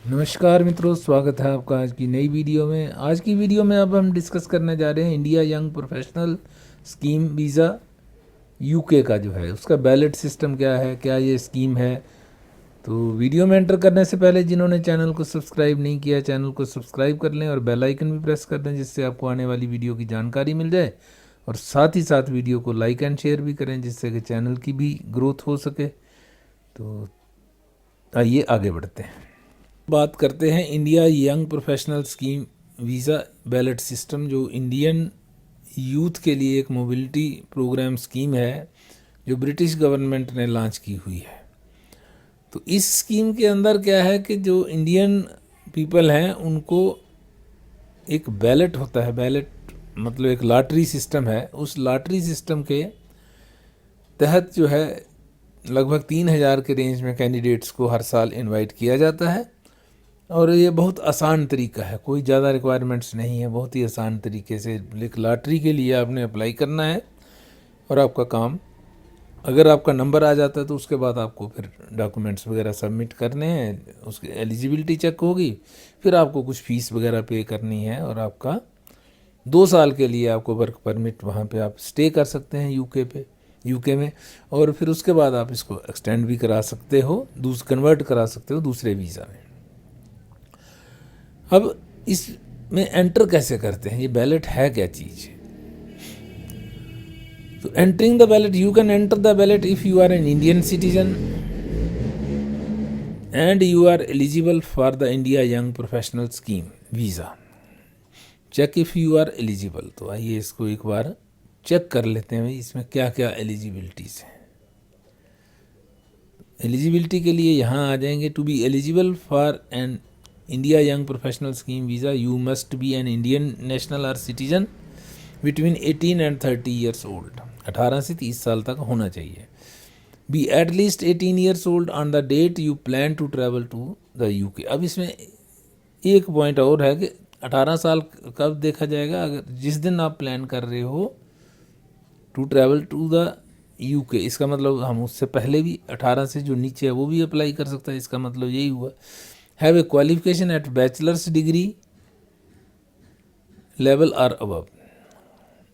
नमस्कार मित्रों, स्वागत है आपका आज की नई वीडियो में। आज की वीडियो में अब हम डिस्कस करने जा रहे हैं India young professional scheme visa UK का जो है उसका बैलेट सिस्टम क्या है, क्या ये स्कीम है। तो वीडियो में एंटर करने से पहले जिन्होंने चैनल को सब्सक्राइब नहीं किया, चैनल को सब्सक्राइब कर लें और बेल आइकन भी प्रेस कर दें, जिससे आपको आने वाली वीडियो की जानकारी मिल जाए। और साथ ही साथ वीडियो को लाइक एंड शेयर भी करें, जिससे कि चैनल की भी ग्रोथ हो सके। तो आइए आगे बढ़ते हैं। बात करते हैं India young professional scheme visa ballot system, जो इंडियन यूथ के लिए एक मोबिलिटी प्रोग्राम स्कीम है जो ब्रिटिश गवर्नमेंट ने लॉन्च की हुई है। तो इस स्कीम के अंदर क्या है कि जो इंडियन पीपल हैं उनको एक बैलेट होता है। बैलेट मतलब एक लॉटरी सिस्टम है। उस लॉटरी सिस्टम के तहत जो है लगभग 3,000 के रेंज में कैंडिडेट्स को हर साल इनवाइट किया जाता है। और ये बहुत आसान तरीका है, कोई ज़्यादा रिक्वायरमेंट्स नहीं है, बहुत ही आसान तरीके से एक लॉटरी के लिए आपने अप्लाई करना है और आपका काम, अगर आपका नंबर आ जाता है तो उसके बाद आपको फिर डॉक्यूमेंट्स वगैरह सबमिट करने हैं, उसकी एलिजिबिलिटी चेक होगी, फिर आपको कुछ फ़ीस वगैरह पे करनी है और आपका 2 साल के लिए आपको वर्क परमिट, वहाँ पे आप स्टे कर सकते हैं यूके में। और फिर उसके बाद आप इसको एक्सटेंड भी करा सकते हो, कन्वर्ट करा सकते हो दूसरे वीज़ा में। अब इसमें एंटर कैसे करते हैं, ये बैलेट है क्या चीज़। तो entering the ballot, you can enter the ballot if you are an Indian citizen and you are eligible for the India young professional scheme visa. Check if you are eligible. तो आइए इसको एक बार check कर लेते हैं भाई इसमें क्या क्या एलिजिबिलिटीज़ हैं। एलिजिबिलिटी के लिए यहाँ आ जाएंगे। To be eligible for an India young professional scheme visa you must be an Indian national और citizen between 18 and 30 years old. 18 से 30 साल तक होना चाहिए। Be at least 18 years old on the date you plan to travel to the UK. अब इसमें एक point और है कि 18 साल कब देखा जाएगा, अगर जिस दिन आप प्लान कर रहे हो to travel to the UK, इसका मतलब हम उससे पहले भी 18 से जो नीचे है वो भी अप्लाई कर सकता है। इसका मतलब यही हुआ। Have a qualification at bachelor's degree level और अबव,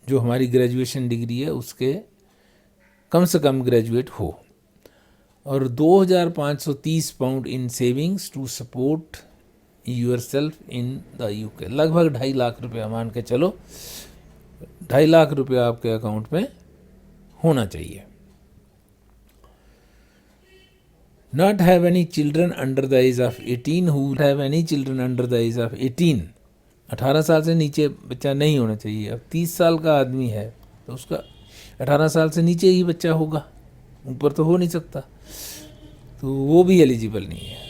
जो हमारी ग्रेजुएशन डिग्री है उसके कम से कम ग्रेजुएट हो। और 2,530 pound in savings to support yourself in the UK. लगभग 2.5 लाख रुपये मान के चलो, 2.5 लाख रुपये आपके अकाउंट में होना चाहिए। Not have any children under the age of 18 who have any children under the age of 18। 18 साल से नीचे बच्चा नहीं होना चाहिए। अब 30 साल का आदमी है तो उसका 18 साल से नीचे ही बच्चा होगा, ऊपर तो हो नहीं सकता, तो वो भी एलिजिबल नहीं है।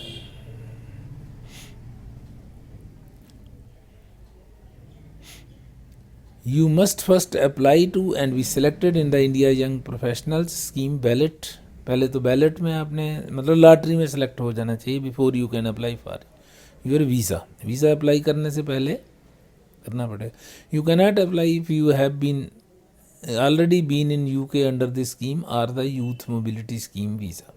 You must first apply to and be selected in the India young professionals scheme ballot. पहले तो बैलेट में आपने मतलब लॉटरी में सेलेक्ट हो जाना चाहिए before you can apply for your visa. Visa apply करने से पहले करना पड़ेगा। You can not apply if you have been already been in UK under this scheme और the youth mobility scheme visa.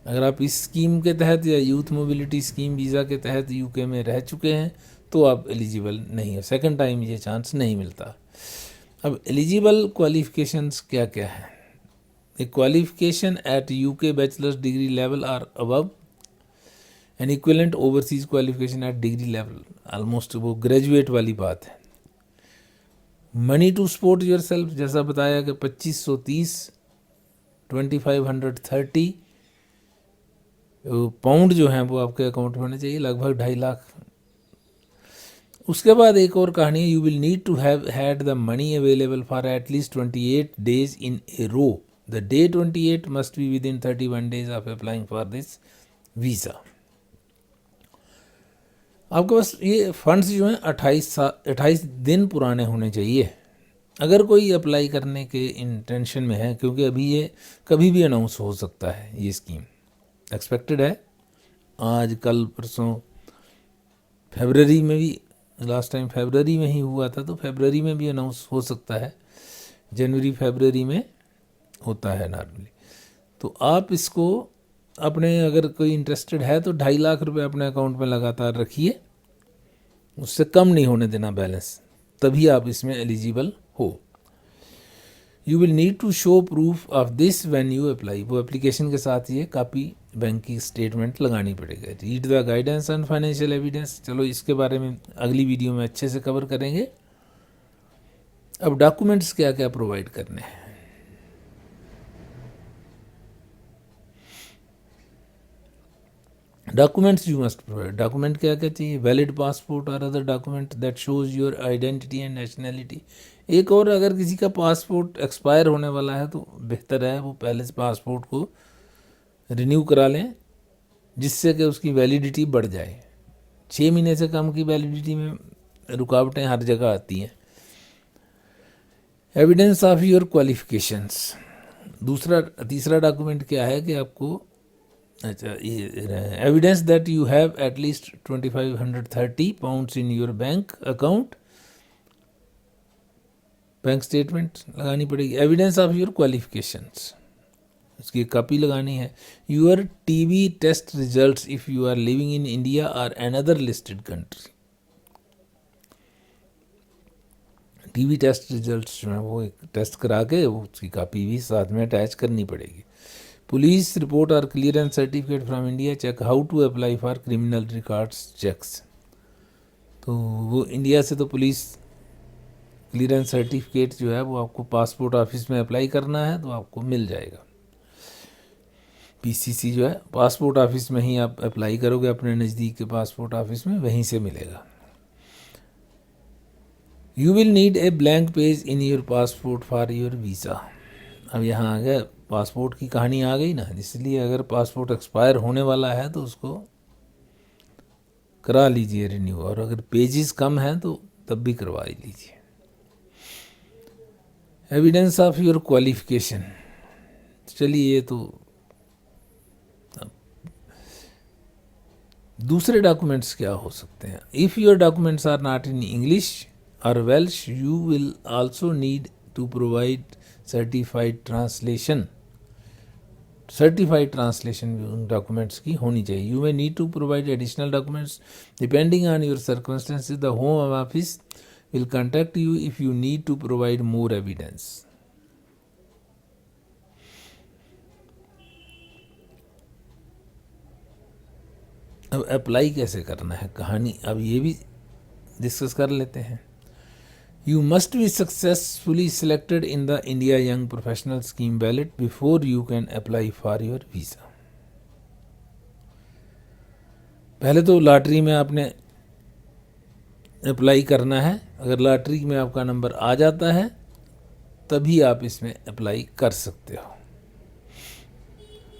अगर आप इस स्कीम के तहत या यूथ मोबिलिटी स्कीम वीज़ा के तहत यूके में रह चुके हैं तो आप एलिजिबल नहीं हो, सेकंड टाइम ये चांस नहीं मिलता। अब एलिजिबल क्वालिफिकेशंस क्या क्या है। A qualification at UK bachelor's degree level और above, an equivalent overseas qualification at degree level, almost वो ग्रेजुएट वाली बात है। Money to support your self, जैसा बताया कि 2530 2530 पाउंड जो हैं वो आपके अकाउंट में होने चाहिए, लगभग 2.5 लाख। उसके बाद एक और कहानी है। You will need to have had the money available for at least 28 days in a row. The day 28 must be within 31 days of applying for this visa. आपके पास ये फंड्स जो हैं 28 दिन पुराने होने चाहिए अगर कोई अप्लाई करने के इंटेंशन में है, क्योंकि अभी ये कभी भी अनाउंस हो सकता है। ये स्कीम एक्सपेक्टेड है आज कल परसों, फरवरी में भी, लास्ट टाइम फरवरी में ही हुआ था, तो फरवरी में भी अनाउंस हो सकता है। जनवरी फरवरी में होता है नॉर्मली। तो आप इसको अपने अगर कोई इंटरेस्टेड है तो 2.5 लाख रुपए अपने अकाउंट में लगातार रखिए, उससे कम नहीं होने देना बैलेंस, तभी आप इसमें एलिजिबल हो। You will need to show proof of this when you apply, वो एप्लीकेशन के साथ ये कॉपी बैंक की स्टेटमेंट लगानी पड़ेगी। Read the guidance on financial evidence, चलो इसके बारे में अगली वीडियो में अच्छे से कवर करेंगे। अब डॉक्यूमेंट्स क्या क्या प्रोवाइड करने हैं। Documents you must provide, document क्या क्या चाहिए, वैलिड पासपोर्ट और other document that shows your identity and nationality. एक और, अगर किसी का पासपोर्ट एक्सपायर होने वाला है तो बेहतर है वो पहले से पासपोर्ट को रिन्यू करा लें, जिससे कि उसकी वैलिडिटी बढ़ जाए। 6 महीने से कम की वैलिडिटी में रुकावटें हर जगह आती हैं। एविडेंस ऑफ योर क्वालिफिकेशंस, तीसरा डॉक्यूमेंट क्या है कि आपको, अच्छा ये evidence that you have at least 2530 pounds in your bank account, bank statement लगानी पड़ेगी। एविडेंस ऑफ योर क्वालिफिकेशंस, उसकी कॉपी लगानी है। Your TB test results if you are living in India और another listed country, TB test results जो है वो एक टेस्ट करा के वो उसकी कॉपी भी साथ में अटैच करनी पड़ेगी। पुलिस रिपोर्ट और clearance certificate from India check, how to apply for criminal records checks, तो वो इंडिया से तो पुलिस क्लियरेंस सर्टिफिकेट जो है वो आपको पासपोर्ट ऑफिस में अप्लाई करना है तो आपको मिल जाएगा। पीसीसी जो है पासपोर्ट ऑफिस में ही आप अप्लाई करोगे, अपने नज़दीक के पासपोर्ट ऑफिस में, वहीं से मिलेगा। You will need a blank page in your passport for your visa. अब यहाँ आ गया पासपोर्ट की कहानी आ गई ना, इसलिए अगर पासपोर्ट एक्सपायर होने वाला है तो उसको करा लीजिए रिन्यू, और अगर पेजेस कम हैं तो तब भी करवा ही लीजिए। एविडेंस ऑफ योर क्वालिफिकेशन, चलिए ये तो दूसरे डॉक्यूमेंट्स क्या हो सकते हैं। If your documents are not in English और Welsh, you will also need to provide certified translation. Certified translation documents की होनी चाहिए। You may need to provide additional documents depending on your circumstances. The home office will contact you if you need to provide more evidence. अब apply कैसे करना है कहानी, अब ये भी डिस्कस कर लेते हैं। You must be successfully selected in the India Young Professional Scheme ballot before you can apply for your visa. पहले तो लॉटरी में आपने अप्लाई करना है, अगर लॉटरी में आपका नंबर आ जाता है तभी आप इसमें अप्लाई कर सकते हो।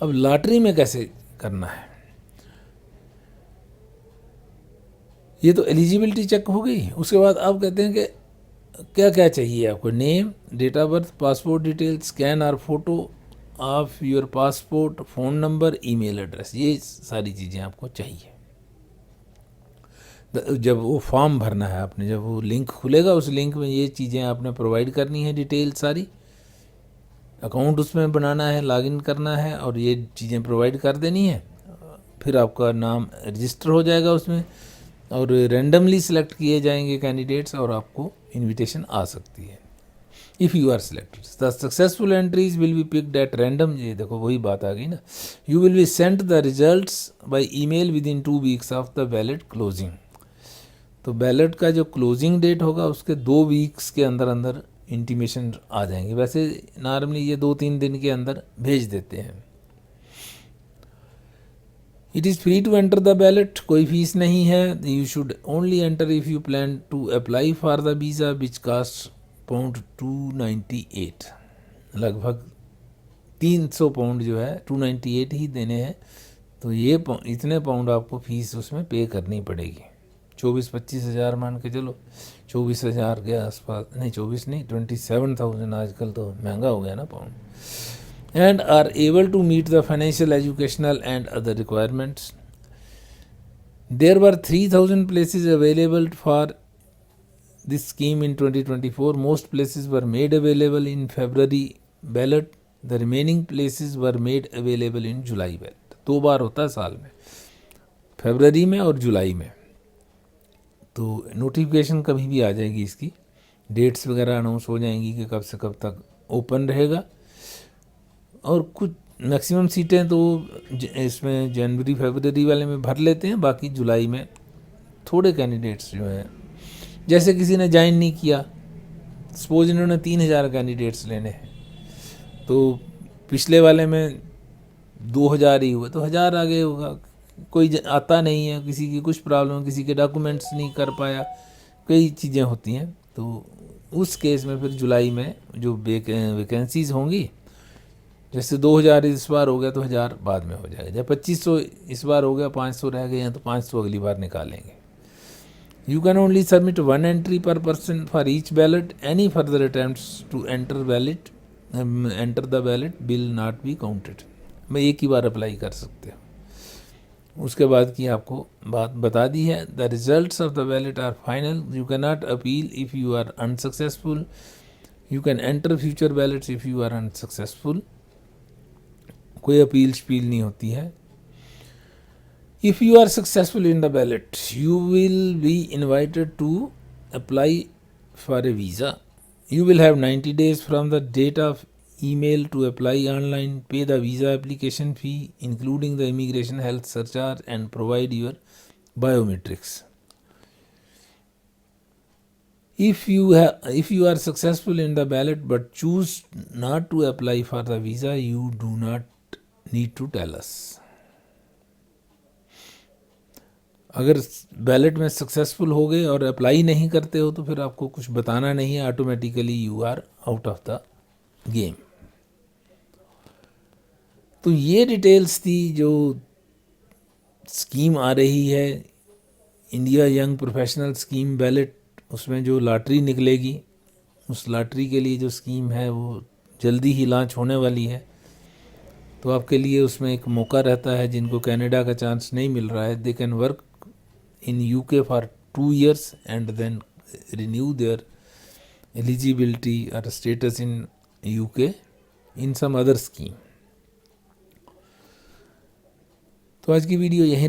अब लॉटरी में कैसे करना है, ये तो एलिजिबिलिटी चेक हो गई। उसके बाद आप कहते हैं कि क्या क्या चाहिए आपको, name, date of birth, passport detail, scan और photo of your passport, phone number, email address, ये सारी चीज़ें आपको चाहिए। जब वो फॉर्म भरना है आपने, जब वो लिंक खुलेगा उस लिंक में ये चीज़ें आपने प्रोवाइड करनी है, डिटेल सारी, अकाउंट उसमें बनाना है, लॉगिन करना है और ये चीज़ें प्रोवाइड कर देनी है। फिर आपका नाम रजिस्टर हो जाएगा उसमें और रैंडमली सिलेक्ट किए जाएंगे कैंडिडेट्स और आपको इनविटेशन आ सकती है। If you are selected the successful entries will be picked at random, ये देखो वही बात आ गई ना। You will be sent the results by email within 2 weeks of the ballot closing. तो बैलेट का जो क्लोजिंग डेट होगा उसके 2 वीक्स के अंदर अंदर इंटीमेशन आ जाएंगे। वैसे नॉर्मली ये 2-3 दिन के अंदर भेज देते हैं। It is free to enter the ballot, कोई फीस नहीं है। You should only enter if you plan to apply for the visa which cost £298, लगभग 300 पाउंड जो है 298 ही देने हैं। तो ये इतने पाउंड आपको फीस उसमें पे करनी पड़ेगी। 24-25 हज़ार मान के चलो, 24,000 के आसपास, नहीं 24 नहीं 27,000, आजकल तो महंगा हो गया ना pound. And are able to meet the financial, educational and other requirements. There were 3,000 places available for this scheme in 2024. Most places were made available in February ballot. The remaining places were made available in July ballot. 2 बार होता है साल में, फरवरी में और जुलाई में। तो notification कभी भी आ जाएगी, इसकी डेट्स वगैरह अनाउंस हो जाएंगी कि कब से कब तक ओपन रहेगा। और कुछ मैक्सिमम सीटें तो इसमें जनवरी फरवरी वाले में भर लेते हैं, बाकी जुलाई में थोड़े कैंडिडेट्स जो हैं, जैसे किसी ने ज्वाइन नहीं किया, सपोज इन्होंने 3000 कैंडिडेट्स लेने हैं, तो पिछले वाले में 2000 ही हुए तो 1000 आगे होगा। कोई आता नहीं है, किसी की कुछ प्रॉब्लम, किसी के डॉक्यूमेंट्स नहीं कर पाया, कई चीज़ें होती हैं, तो उस केस में फिर जुलाई में जो वैकेंसीज़ होंगी, जैसे 2000 इस बार हो गया तो 1000 बाद में हो जाएगा, जब 2500 इस बार हो गया, 500 रह गए हैं तो 500 अगली बार निकालेंगे। You can only submit 1 entry per person for each ballot, any further attempts to enter the ballot will not be counted. मैं एक ही बार अप्लाई कर सकते हो। उसके बाद की आपको बात बता दी है। The results of the ballot are final, you can not appeal if you are unsuccessful, you can enter future ballots if you are unsuccessful. कोई अपील शपील नहीं होती है। If you are successful in the ballot you will be invited to apply for a visa. You will have 90 days from the date of email to apply online, pay the visa application fee, including the immigration health surcharge, and provide your biometrics. If you are successful in the ballot but choose not to apply for the visa, you do not need to tell us. अगर ballot में successful हो गए और apply नहीं करते हो तो फिर आपको कुछ बताना नहीं है, automatically you are out of the game. तो ये डिटेल्स थी जो स्कीम आ रही है, India young professional scheme ballot, उसमें जो लॉटरी निकलेगी, उस लॉटरी के लिए जो स्कीम है वो जल्दी ही लॉन्च होने वाली है। तो आपके लिए उसमें एक मौका रहता है, जिनको कनाडा का चांस नहीं मिल रहा है, they can work in UK for 2 years and then renew their eligibility or status in UK in some other scheme. तो आज की वीडियो यहीं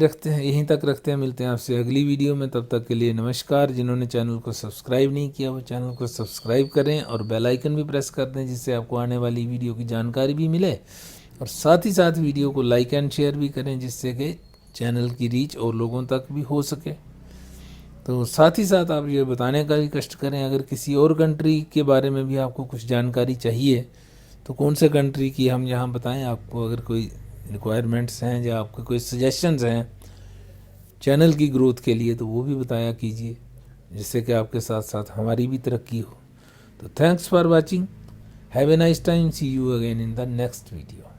तक रखते हैं। मिलते हैं आपसे अगली वीडियो में, तब तक के लिए नमस्कार। जिन्होंने चैनल को सब्सक्राइब नहीं किया वो चैनल को सब्सक्राइब करें और बेल आइकन भी प्रेस कर दें, जिससे आपको आने वाली वीडियो की जानकारी भी मिले, और साथ ही साथ वीडियो को लाइक एंड शेयर भी करें, जिससे कि चैनल की रीच और लोगों तक भी हो सके। तो साथ ही साथ आप ये बताने का भी कष्ट करें, अगर किसी और कंट्री के बारे में भी आपको कुछ जानकारी चाहिए तो कौन से कंट्री की हम यहाँ बताएं आपको। अगर कोई रिक्वायरमेंट्स हैं या आपके कोई सजेशंस हैं चैनल की ग्रोथ के लिए तो वो भी बताया कीजिए, जिससे कि आपके साथ साथ हमारी भी तरक्की हो। तो thanks for watching, have a nice time, see you again in the next video.